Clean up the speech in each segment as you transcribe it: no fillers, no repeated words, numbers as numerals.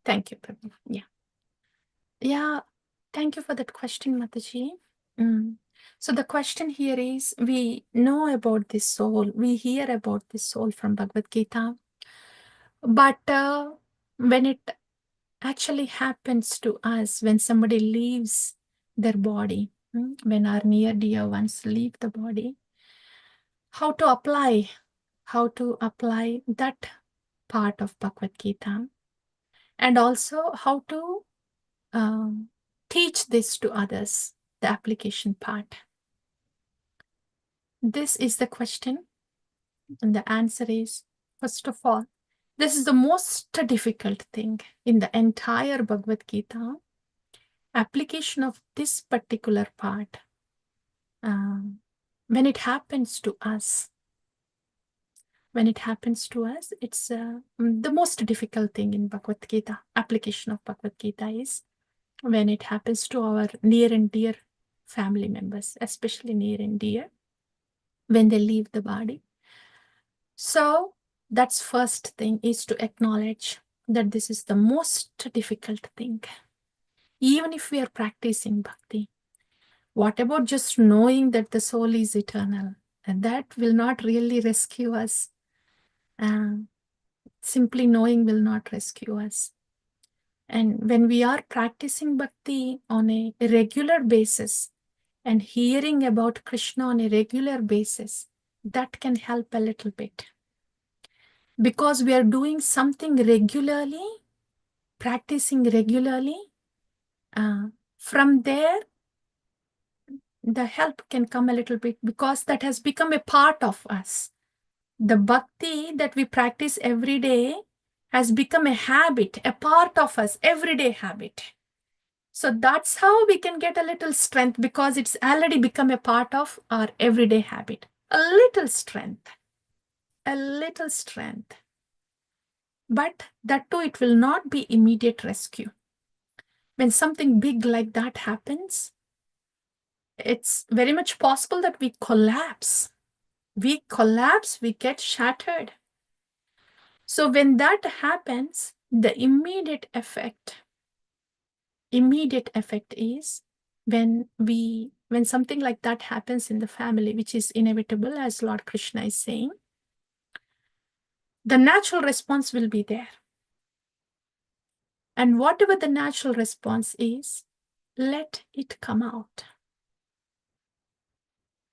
Thank you, Prabhu. Yeah. Thank you for that question, Mataji. So the question here is, we know about this soul, we hear about this soul from Bhagavad Gita, but when it actually happens to us, when somebody leaves their body, when our near dear ones leave the body, how to apply that part of Bhagavad Gita, and also how to teach this to others, the application part. This is the question, and the answer is, first of all, this is the most difficult thing in the entire Bhagavad Gita. Application of this particular part, when it happens to us, it's the most difficult thing in Bhagavad Gita. Application of Bhagavad Gita is when it happens to our near and dear family members, especially near and dear, when they leave the body. So that's first thing, is to acknowledge that this is the most difficult thing. Even if we are practicing bhakti, what about just knowing that the soul is eternal? And that will not really rescue us. Simply knowing will not rescue us. And when we are practicing bhakti on a regular basis and hearing about Krishna on a regular basis, that can help a little bit. Because we are doing something regularly, practicing regularly, from there, the help can come a little bit, because that has become a part of us. The bhakti that we practice every day has become a habit, a part of us, everyday habit. So that's how we can get a little strength, because it's already become a part of our everyday habit. A little strength. But that too, it will not be immediate rescue. When something big like that happens, it's very much possible that we collapse. We get shattered. So when that happens, the immediate effect is when something like that happens in the family, which is inevitable, as Lord Krishna is saying, the natural response will be there. And whatever the natural response is, let it come out.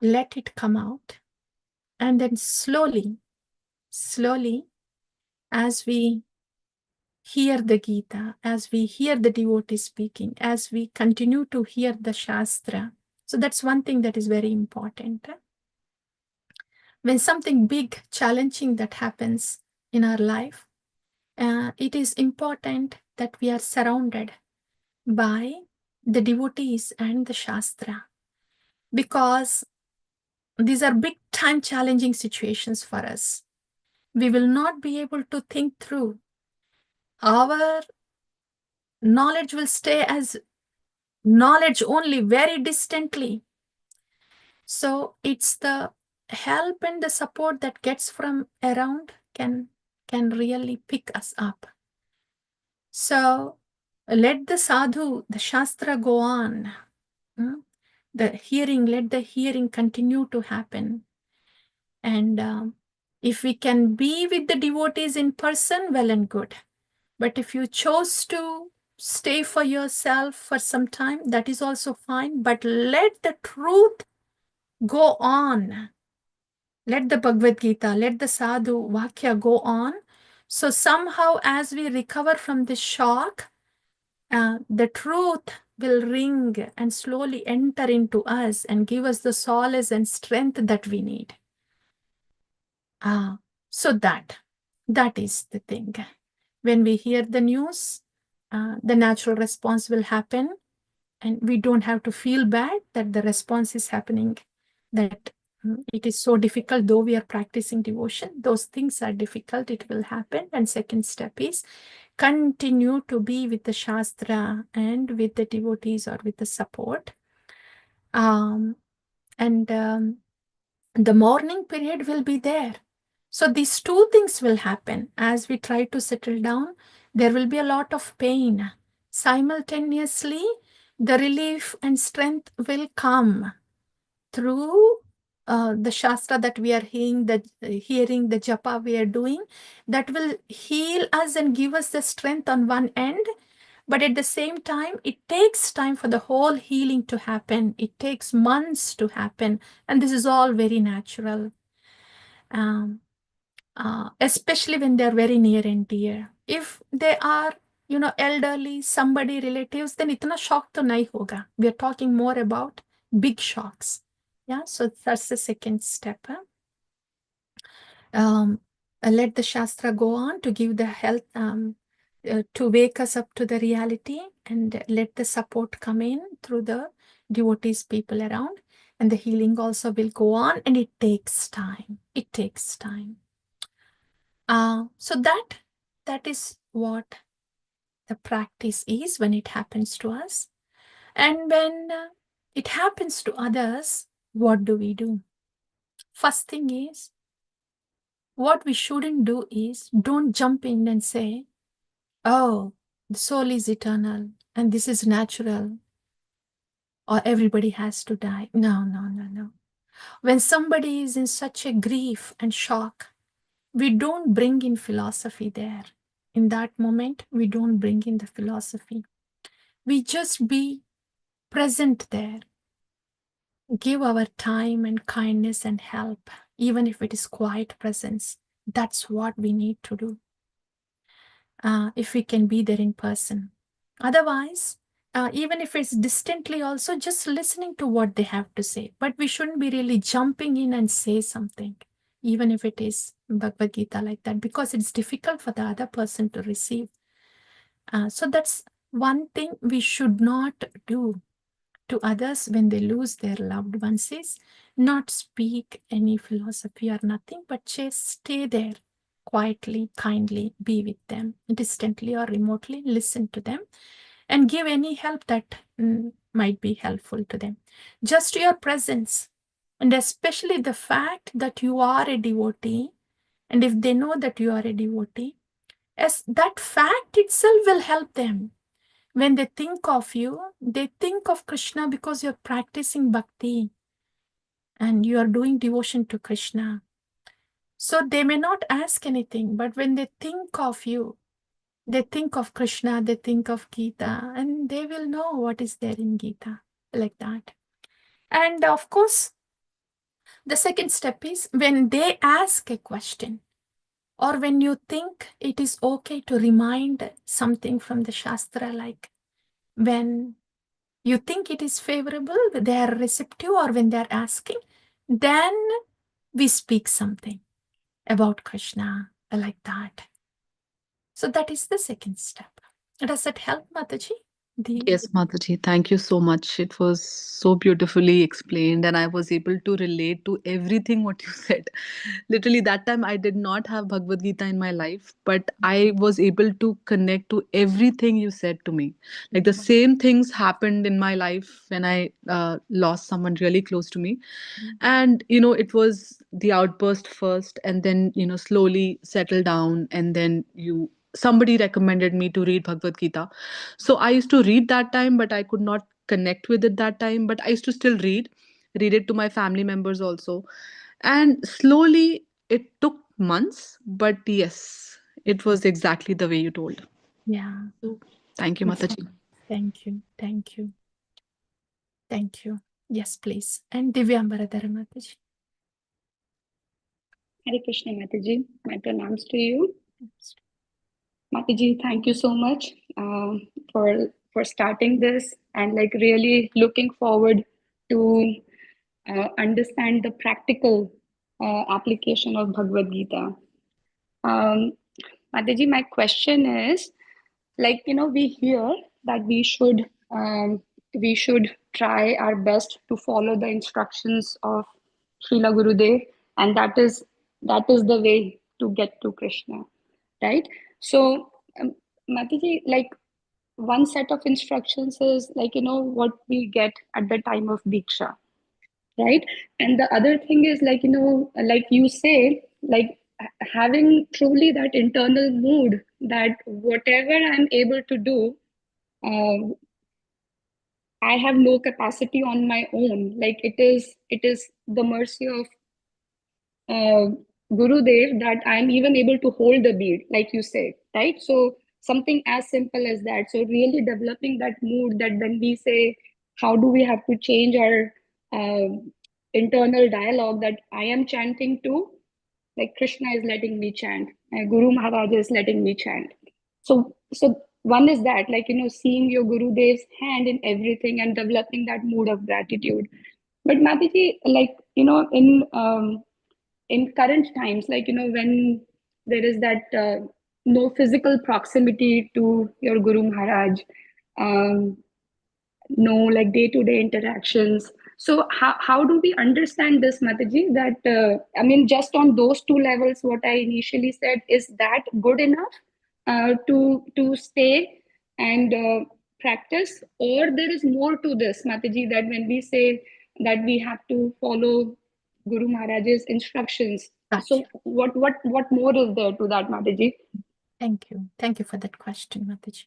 Let it come out. And then slowly, as we hear the Gita, as we hear the devotee speaking, as we continue to hear the Shastra. So that's one thing that is very important. When something big, challenging that happens in our life, it is important that we are surrounded by the devotees and the Shastra, because these are big time challenging situations for us. We will not be able to think through. Our knowledge will stay as knowledge only, very distantly. So it's the help and the support that gets from around can really pick us up. So let the sadhu, the Shastra go on. Let the hearing continue to happen. And if we can be with the devotees in person, well and good. But if you chose to stay for yourself for some time, that is also fine. But let the truth go on. Let the Bhagavad Gita, let the Sadhu Vakya go on. So somehow, as we recover from this shock, the truth will ring and slowly enter into us and give us the solace and strength that we need. So that is the thing. When we hear the news, the natural response will happen, and we don't have to feel bad that the response is happening, that it is so difficult, though we are practicing devotion. Those things are difficult, it will happen. And second step is continue to be with the Shastra and with the devotees or with the support. The mourning period will be there. So these two things will happen as we try to settle down. There will be a lot of pain. Simultaneously, the relief and strength will come through the Shastra that we are hearing, the japa we are doing, that will heal us and give us the strength on one end. But at the same time, it takes time for the whole healing to happen. It takes months to happen. And this is all very natural. Um, Especially when they're very near and dear. If they are, elderly, somebody, relatives, then itna shock to nahi hoga. We are talking more about big shocks. Yeah, so that's the second step. Let the Shastra go on to give the health, to wake us up to the reality, and let the support come in through the devotees, people around, and the healing also will go on, and it takes time. It takes time. So that is what the practice is when it happens to us. And when it happens to others, what do we do? First thing is, what we shouldn't do is don't jump in and say, oh, the soul is eternal and this is natural, or everybody has to die. No, no, no, no. When somebody is in such a grief and shock, we don't bring in philosophy there. In that moment, we don't bring in the philosophy. We just be present there. Give our time and kindness and help, even if it is quiet presence. That's what we need to do. If we can be there in person. Otherwise, even if it's distantly also, just listening to what they have to say. But we shouldn't be really jumping in and say something, even if it is Bhagavad Gita like that, because it's difficult for the other person to receive. So that's one thing we should not do to others when they lose their loved ones, is not speak any philosophy or nothing, but just stay there quietly, kindly, be with them, distantly or remotely, listen to them, and give any help that might be helpful to them. Just your presence, and especially the fact that you are a devotee, and if they know that you are a devotee, as that fact itself will help them. When they think of you, they think of Krishna because you're practicing bhakti and you are doing devotion to Krishna. So they may not ask anything, but when they think of you, they think of Krishna, they think of Gita, and they will know what is there in Gita, like that. And of course, the second step is when they ask a question, or when you think it is okay to remind something from the Shastra, like when you think it is favorable, they are receptive, or when they are asking, then we speak something about Krishna like that. So that is the second step. Does that help, Mataji? Yes, Mataji, thank you so much. It was so beautifully explained, and I was able to relate to everything what you said. Literally, that time I did not have Bhagavad Gita in my life, but I was able to connect to everything you said to me. Like the same things happened in my life when I lost someone really close to me. And, it was the outburst first, and then, slowly settle down, and then somebody recommended me to read Bhagavad Gita. So I used to read that time, but I could not connect with it that time. But I used to still read it to my family members also. And slowly, it took months, but yes, it was exactly the way you told. Yeah. So, thank you, Mataji. Thank you. Thank you. Thank you. Yes, please. And Divyambaradhara Mataji. Hare Krishna, Mataji. My pranams to you. Mataji, thank you so much for starting this, and like really looking forward to understand the practical application of Bhagavad Gita. Um, Mataji, my question is, like, we hear that we should try our best to follow the instructions of Srila Gurudev, and that is the way to get to Krishna, right? So, Mataji, like, one set of instructions is like, what we get at the time of Diksha, right? And the other thing is like, like you say, like having truly that internal mood that whatever I'm able to do, I have no capacity on my own. Like it is the mercy of Gurudev that I'm even able to hold the bead, like you said, right? So something as simple as that. So really developing that mood that when we say, how do we have to change our internal dialogue that I am chanting to, like Krishna is letting me chant, Guru Maharaj is letting me chant. So one is that, like, seeing your Gurudev's hand in everything and developing that mood of gratitude. But Mataji, like, in current times, like, when there is that no physical proximity to your Guru Maharaj, um, no like day-to-day interactions. So how do we understand this, Mataji, that I mean, just on those two levels, what I initially said, is that good enough to stay and practice, or there is more to this, Mataji, that when we say that we have to follow Guru Maharaj's instructions, so what more is there to that, Mataji? Thank you for that question, Mataji.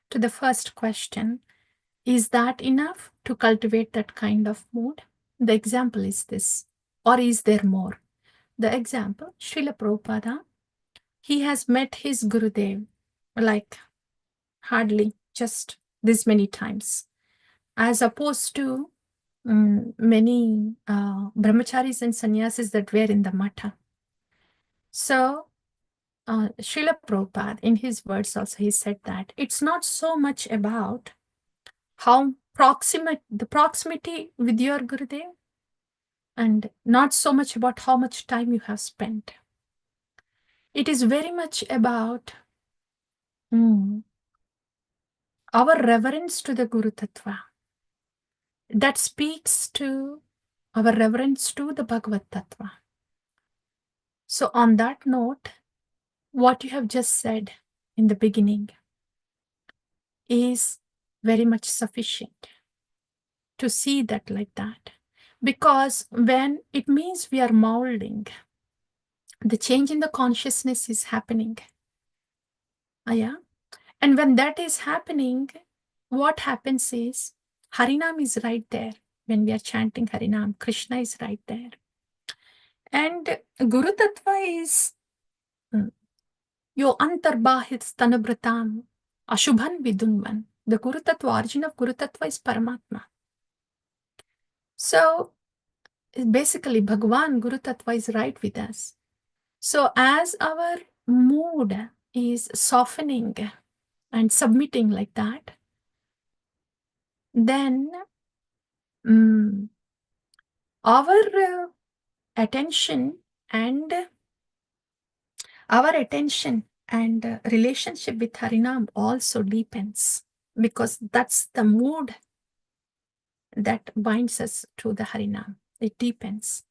To the first question, is that enough to cultivate that kind of mood? The example is this, or is there more? The example, Srila Prabhupada, he has met his Gurudev like hardly just this many times, as opposed to many brahmacharis and sannyasis that were in the matha. So Srila Prabhupada, in his words also, he said that it's not so much about how the proximity with your Gurudev, and not so much about how much time you have spent. It is very much about our reverence to the Guru Tattva. That speaks to our reverence to the Bhagavad Tattva. So on that note, what you have just said in the beginning is very much sufficient to see that like that. Because when it means we are molding, the change in the consciousness is happening. Yeah. And when that is happening, what happens is Harinam is right there. When we are chanting Harinam, Krishna is right there. And Guru Tattva is Yo antarbahit stanabratam ashubhan vidunvan. The Guru Tattva, origin of Guru Tattva is Paramatma. So basically, Bhagwan, Guru Tattva is right with us. So as our mood is softening and submitting like that, then our attention and relationship with Harinam also deepens, because that's the mood that binds us to the Harinam. It deepens.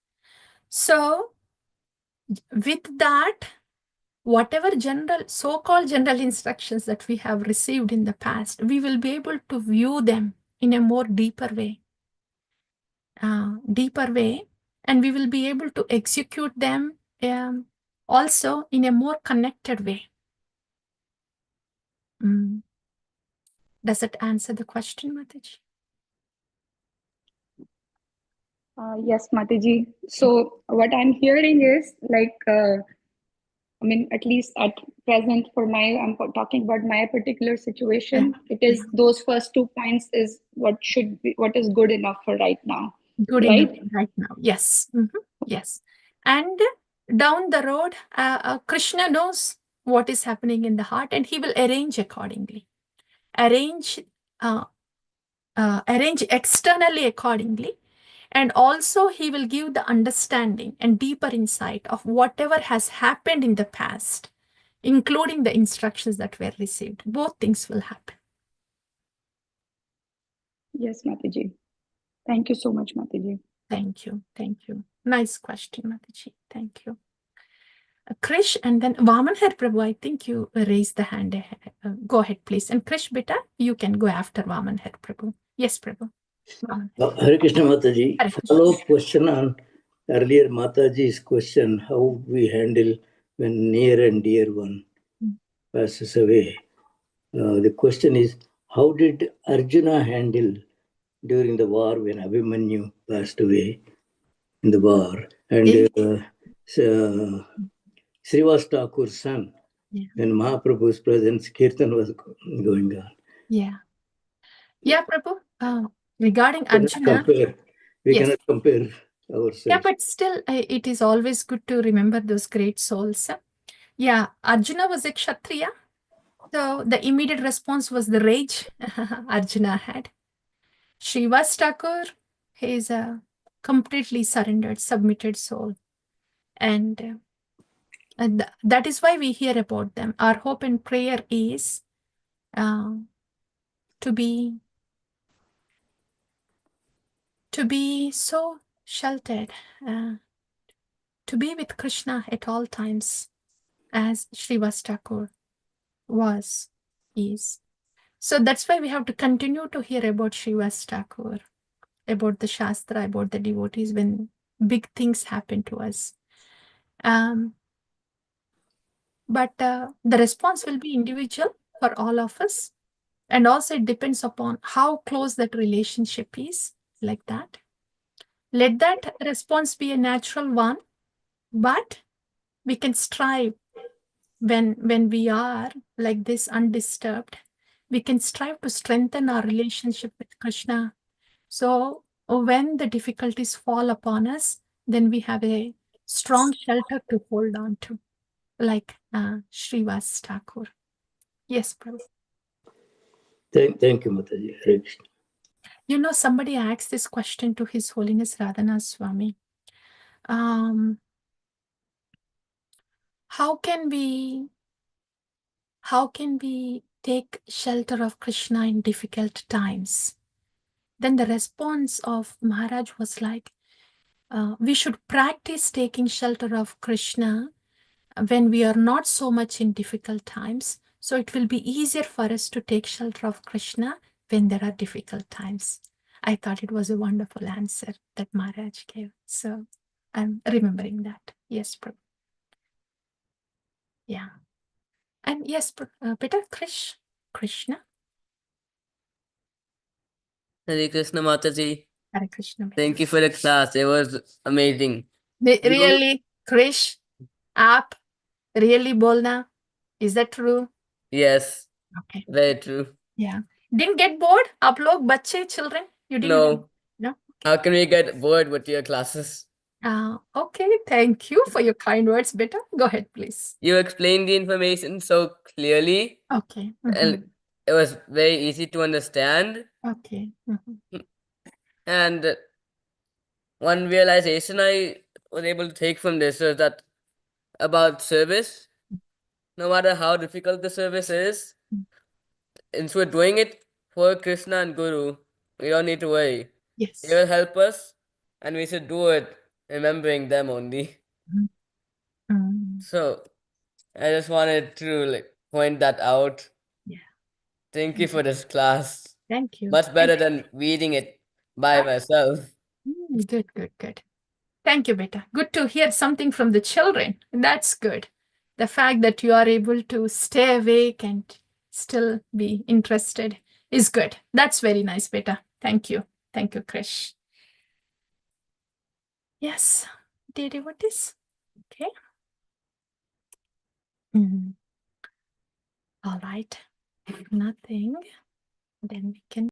So with that, whatever so-called general instructions that we have received in the past, we will be able to view them in a more deeper way, and we will be able to execute them also in a more connected way. Does it answer the question, Mataji? Yes, Mataji. So what I'm hearing is like, I mean, at least at present I'm talking about my particular situation. It is those first 2 points is what is good enough for right now. Good enough right now. Yes. Yes. And down the road, Krishna knows what is happening in the heart, and he will arrange accordingly. Arrange externally accordingly. And also he will give the understanding and deeper insight of whatever has happened in the past, including the instructions that were received. Both things will happen. Yes, Mataji. Thank you so much, Mataji. Thank you. Thank you. Nice question, Mataji. Thank you. Krish, and then Vaman Har Prabhu, I think you raised the hand. Go ahead, please. And Krish, beta, you can go after Vaman Har Prabhu. Yes, Prabhu. Hare Krishna Mataji. Follow-up question on earlier Mataji's question, how we handle when near and dear one passes away. The question is, how did Arjuna handle during the war when Abhimanyu passed away in the war? And Srivas Thakur's son, when Mahaprabhu's presence, Kirtan was going on. Yeah, Prabhu. Regarding Arjuna, We cannot compare ourselves. Yeah, but still, it is always good to remember those great souls. Yeah, Arjuna was a Kshatriya. So the immediate response was the rage Arjuna had. Srivas Thakur, he is a completely surrendered, submitted soul. And that is why we hear about them. Our hope and prayer is to be so sheltered, to be with Krishna at all times, as Srivas Thakur is. So that's why we have to continue to hear about Srivas Thakur, about the Shastra, about the devotees when big things happen to us. But the response will be individual for all of us. And also it depends upon how close that relationship is, like that. Let that response be a natural one, but we can strive when we are like this undisturbed, we can strive to strengthen our relationship with Krishna. So when the difficulties fall upon us, then we have a strong shelter to hold on to, like Srivas Thakur. Yes, Prabhu. Thank you, Mataji. Hare Krishna. You know, somebody asked this question to His Holiness Radhana Swami. How can we take shelter of Krishna in difficult times? Then the response of Maharaj was like, we should practice taking shelter of Krishna when we are not so much in difficult times. So it will be easier for us to take shelter of Krishna when there are difficult times. I thought it was a wonderful answer that Maharaj gave. So I'm remembering that. Yes, Prabhu. Yeah. And yes, better Krishna. Hare Krishna Mataji. Hare Krishna. Thank you for the class. It was amazing. Really, Krish, aap, really bolna? Is that true? Yes. Okay. Very true. Yeah. Didn't get bored? Aap log, bache, children? You didn't? No. No? How can we get bored with your classes? Okay. Thank you for your kind words, beta. Go ahead, please. You explained the information so clearly. Okay. And it was very easy to understand. Okay. And one realization I was able to take from this is that about service, no matter how difficult the service is, since we're doing it for Krishna and Guru, we don't need to worry. Yes. They will help us, and we should do it remembering them only. So I just wanted to point that out. Yeah. Thank you for this class. Thank you. Much better than reading it by myself. Good. Thank you, beta. Good to hear something from the children. That's good. The fact that you are able to stay awake and still be interested is good. That's very nice, beta. Thank you. Thank you, Krish. Yes. Dear devotees. Okay. All right. If nothing, then we can